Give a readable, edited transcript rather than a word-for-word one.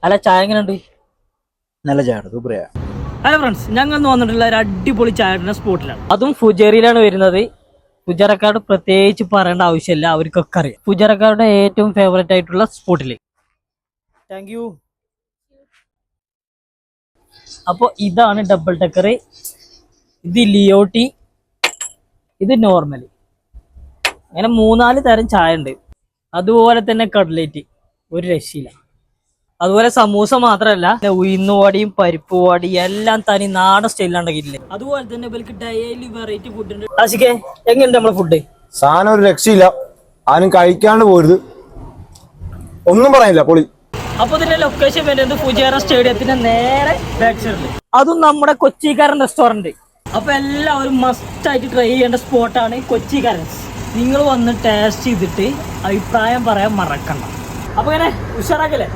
അല്ല ചായ എങ്ങനെയുണ്ട്? നല്ല ചായ സൂപ്പറാ. ഹലോ ഫ്രണ്ട്സ്, ഞങ്ങൾ ഇന്ന് വന്നിട്ടുള്ള ഒരു അടിപൊളി ചായയുടെ സ്പോട്ടിലാണ്. അതും ഫുജേറിയിലാണ് വരുന്നത്. ഫുജറക്കാട് പ്രത്യേകിച്ച് പറയേണ്ട ആവശ്യമില്ല, അവർക്കൊക്കെ അറിയാം. ഫുജറക്കാരുടെ ഏറ്റവും ഫേവറേറ്റ് ആയിട്ടുള്ള സ്പോട്ടില്. Thank you. അപ്പോൾ ഇതാണ് ഡബിൾ ടക്കർ, ഇത് ലിയോട്ടി, ഇത് നോർമൽ. അങ്ങനെ 3-4 തരം ചായ ഉണ്ട്. അതുപോലെ തന്നെ കട്ലേറ്റ് ഒരു രക്ഷയില്ല. അതുപോലെ സമൂസ മാത്രമല്ല, ഉഴുന്നുവടിയും പരിപ്പ് വടിയും എല്ലാം തനി നാടൻ സ്റ്റൈലിലുണ്ടെങ്കിലേ. അതുപോലെ തന്നെ ഇവർക്ക് ഡെയിലി വെറൈറ്റി ഫുഡ് ഉണ്ട്. ആശിക്കേ, എങ്ങനെയുണ്ട് നമ്മളെ ഫുഡ്? സാധനം ഒരു രക്ഷയില്ല, ആരും കഴിക്കാണ്ട് പോരുത്, ഒന്നും പറയാനില്ല, പൊളി. അപ്പൊ ഇതിന്റെ ലൊക്കേഷൻ വരുന്നത് ഫുജേറ സ്റ്റേഡിയത്തിന്റെ നേരെ ബാക്ക് സൈഡിൽ, അതും നമ്മുടെ കൊച്ചിക്കാരൻ റെസ്റ്റോറന്റ്. അപ്പൊ എല്ലാവരും മസ്റ്റ് ആയിട്ട് ട്രൈ ചെയ്യേണ്ട സ്പോട്ടാണ് കൊച്ചിക്കാരൻ. നിങ്ങൾ വന്ന് ടേസ്റ്റ് ചെയ്തിട്ട് അഭിപ്രായം പറയാൻ മറക്കണ്ട. അപ്പൊ ഇങ്ങനെ ഉഷാറാക്കല്ലേ.